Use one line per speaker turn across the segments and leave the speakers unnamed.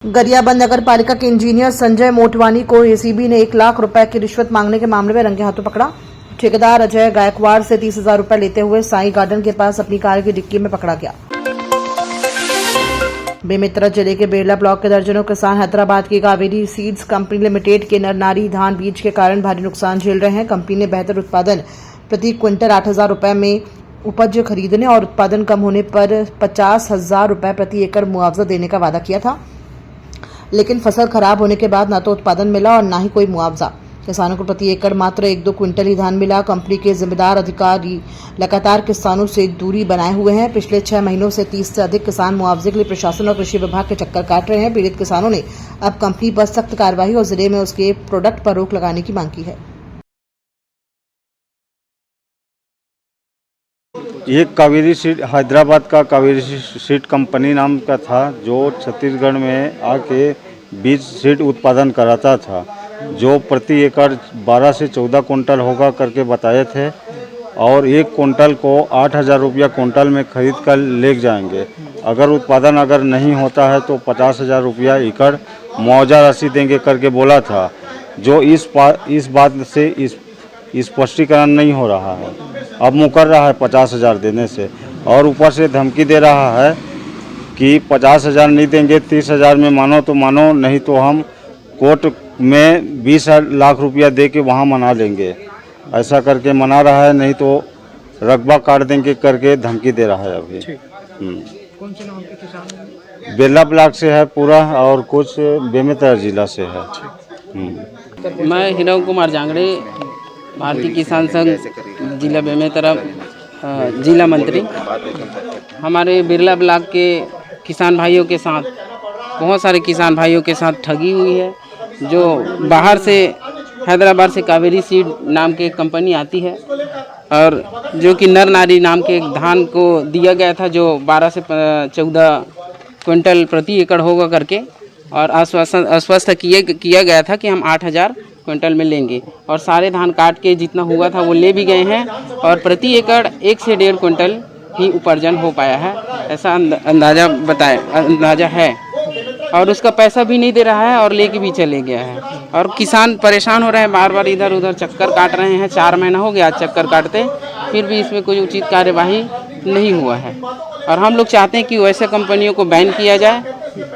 गरियाबंद नगर पालिका के इंजीनियर संजय मोटवानी को एसीबी ने 1 लाख रुपए की रिश्वत मांगने के मामले में रंगे हाथों पकड़ा। ठेकेदार अजय गायकवाड़ से 30,000 रुपए लेते हुए साई गार्डन के पास अपनी कार की डिक्की में पकड़ा गया। बेमेतरा जिले के बेरला ब्लॉक के दर्जनों किसान हैदराबाद की कावेरी सीड्स कंपनी लिमिटेड के नरनारी धान बीज के कारण भारी नुकसान झेल रहे हैं। कंपनी ने बेहतर उत्पादन प्रति क्विंटल 8,000 रुपए में उपज खरीदने और उत्पादन कम होने पर 50,000 रुपए प्रति एकड़ मुआवजा देने का वादा किया था, लेकिन फसल खराब होने के बाद न तो उत्पादन मिला और न ही कोई मुआवजा। किसानों को प्रति एकड़ मात्र 1-2 क्विंटल ही धान मिला। कंपनी के जिम्मेदार अधिकारी लगातार किसानों से दूरी बनाए हुए हैं। पिछले 6 महीनों से 30 से अधिक किसान मुआवजे के लिए प्रशासन और कृषि विभाग के चक्कर काट रहे हैं। पीड़ित किसानों ने अब कंपनी पर सख्त कार्रवाई और जिले में उसके प्रोडक्ट पर रोक लगाने की मांग की है।
ये कावेरी सीड हैदराबाद का कावेरी सीड कंपनी नाम का था, जो छत्तीसगढ़ में आके बीज सीड उत्पादन कराता था, जो प्रति एकड़ 12 से 14 कुंटल होगा करके बताए थे और 1 कुंटल को 8,000 रुपया कुंटल में खरीद कर ले जाएंगे। अगर उत्पादन नहीं होता है तो 50,000 रुपया एकड़ मुआवजा राशि देंगे करके बोला था, जो इस बात से स्पष्टीकरण नहीं हो रहा है। अब मुकर रहा है 50,000 देने से और ऊपर से धमकी दे रहा है कि 50,000 नहीं देंगे, 30,000 में मानो तो मानो, नहीं तो हम कोर्ट में 20 लाख रुपया दे के वहाँ मना लेंगे। ऐसा करके मना रहा है, नहीं तो रकबा काट देंगे करके धमकी दे रहा है अभी।
कौन से नाम के किसान?
बेरला ब्लॉक से है पूरा और कुछ बेमेतरा जिला से है।
मैं हिरण कुमार जांगड़े, भारतीय किसान संघ जिला बेमेतरा जिला मंत्री। हमारे बिरला ब्लॉक के किसान भाइयों के साथ, बहुत सारे किसान भाइयों के साथ ठगी हुई है। जो बाहर से हैदराबाद से कावेरी सीड नाम की एक कंपनी आती है और जो कि नर नारी नाम के एक धान को दिया गया था, जो 12 से 14 क्विंटल प्रति एकड़ होगा करके, और आश्वस्त किया गया था कि हम 8,000 क्विंटल में लेंगे, और सारे धान काट के जितना हुआ था वो ले भी गए हैं और प्रति एकड़ 1 से 1.5 क्विंटल ही उपार्जन हो पाया है, ऐसा अंदाजा है। और उसका पैसा भी नहीं दे रहा है और लेके भी चले गया है और किसान परेशान हो रहे हैं, बार बार इधर उधर चक्कर काट रहे हैं। 4 महीना हो गया चक्कर काटते, फिर भी इसमें कोई उचित कार्यवाही नहीं हुआ है। और हम लोग चाहते हैं कि वैसे कंपनियों को बैन किया जाए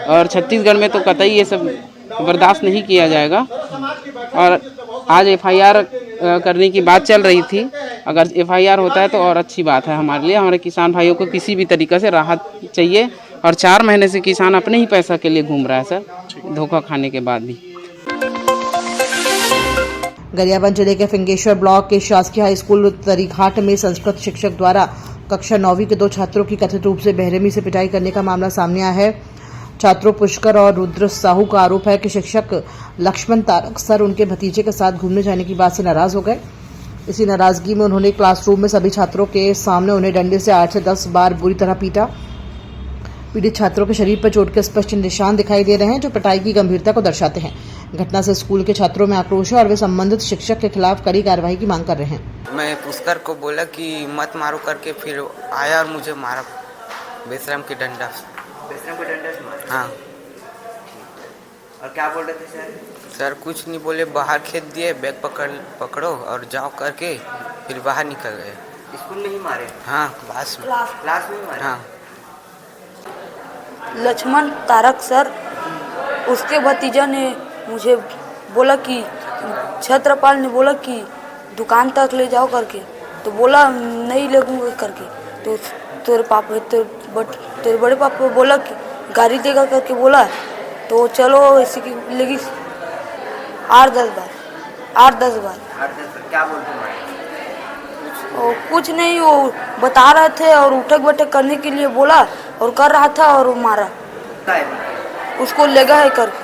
और छत्तीसगढ़ में तो कतई ये सब बर्दाश्त नहीं किया जाएगा। और आज FIR करने की बात चल रही थी, अगर FIR होता है तो और अच्छी बात है हमारे लिए। हमारे किसान भाइयों को किसी भी तरीक़े से राहत चाहिए और 4 महीने से किसान अपने ही पैसा के लिए घूम रहा है सर, धोखा खाने के बाद भी।
गरियाबंद जिले के फिंगेश्वर ब्लॉक के शासकीय हाई स्कूल तरीघाट में संस्कृत शिक्षक द्वारा कक्षा 9वीं के 2 छात्रों की कथित रूप से बेरहमी से पिटाई करने का मामला सामने आया है। छात्रों पुष्कर और रुद्र साहू का आरोप है कि शिक्षक लक्ष्मण तारक सर उनके भतीजे के साथ घूमने जाने की बात से नाराज हो गए। इसी नाराजगी में उन्होंने क्लासरूम में सभी छात्रों के सामने उन्हें डंडे से 8 से 10 बार बुरी तरह पीटा। पीड़ित छात्रों के शरीर पर चोट के स्पष्ट निशान दिखाई दे रहे हैं, जो पिटाई की गंभीरता को दर्शाते हैं। घटना से स्कूल के छात्रों में आक्रोश है और वे संबंधित शिक्षक के खिलाफ कड़ी कार्रवाई की मांग कर रहे हैं।
मैं पुष्कर को बोला कि मत मारो करके, फिर आया और मुझे मारा बेशरम के डंडा से।
बेशरम के डंडा से मारा?
हाँ।
और क्या बोल रहे थे सर?
सर कुछ नहीं बोले, बाहर खेत दिए, बैग पकड़ो और जाओ करके, फिर बाहर निकल गए।
स्कूल में ही मारे?
हाँ, क्लास
में ही मारे?
हाँ।
लक्ष्मण तारक सर, उसके भतीजा ने मुझे बोला कि छत्रपाल ने बोला कि दुकान तक ले जाओ करके, तो बोला नहीं लगूंगा करके। तो तेरे बड़े पापा बोला कि गाड़ी देगा करके बोला, तो चलो इसी की लगी 8-10 बार।
क्या बोलते हैं?
कुछ नहीं, वो बता रहे थे और उठक बैठक करने के लिए बोला और कर रहा था और वो मारा। उसको लगा है करके।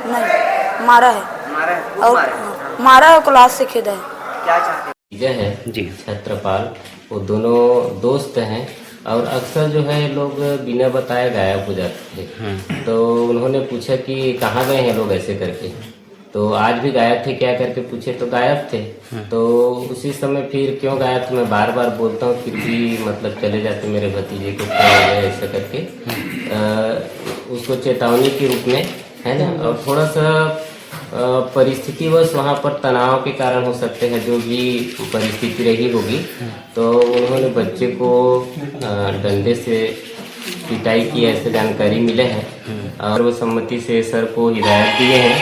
नहीं, मारा है। और मारा है, क्लास से खेदा है।
क्या चाहते
है जी? छत्रपाल, वो दोनों दोस्त हैं और अक्सर जो है लोग बिना बताए गायब हो जाते थे। तो उन्होंने पूछा कि कहाँ गए हैं लोग ऐसे करके, तो आज भी गायब थे क्या करके पूछे तो गायब थे। तो उसी समय फिर क्यों गायब थे मैं बार बार बोलता हूँ, फिर भी मतलब चले जाते मेरे भतीजे को क्या हो गया ऐसा करके। उसको चेतावनी के रूप में है ना, और थोड़ा सा परिस्थितिवश वहाँ पर तनाव के कारण हो सकते हैं, जो भी परिस्थिति रही होगी, तो उन्होंने बच्चे को डंडे से पिटाई की ऐसे जानकारी मिले हैं। और वो सम्मति से सर को हिदायत दिए हैं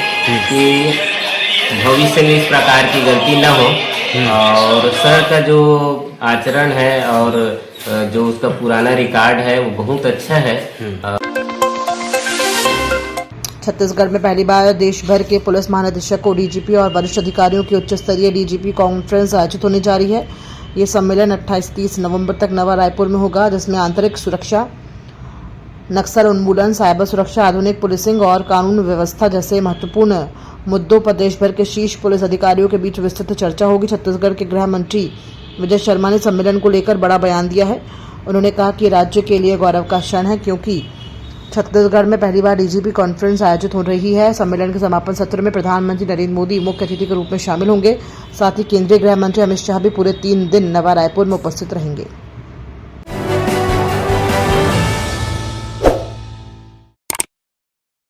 कि भविष्य में इस प्रकार की गलती न हो, और सर का जो आचरण है और जो उसका पुराना रिकॉर्ड है वो बहुत अच्छा है।
छत्तीसगढ़ में पहली बार देश भर के पुलिस महानिदेशक को डीजीपी और वरिष्ठ अधिकारियों की उच्च स्तरीय डीजीपी कॉन्फ्रेंस आयोजित होने जा रही है। ये सम्मेलन 28-30 नवंबर तक नवा रायपुर में होगा, जिसमें आंतरिक सुरक्षा, नक्सल उन्मूलन, साइबर सुरक्षा, आधुनिक पुलिसिंग और कानून व्यवस्था जैसे महत्वपूर्ण मुद्दों पर देश भर के शीर्ष पुलिस अधिकारियों के बीच विस्तृत चर्चा होगी। छत्तीसगढ़ के गृह मंत्री विजय शर्मा ने सम्मेलन को लेकर बड़ा बयान दिया है। उन्होंने कहा कि राज्य के लिए गौरव का क्षण है, क्योंकि छत्तीसगढ़ में पहली बार डीजीपी कॉन्फ्रेंस आयोजित हो रही है। सम्मेलन के समापन सत्र में प्रधानमंत्री नरेंद्र मोदी मुख्य अतिथि के रूप में शामिल होंगे। साथ ही केंद्रीय गृह मंत्री अमित शाह भी पूरे 3 दिन नवा रायपुर में उपस्थित रहेंगे।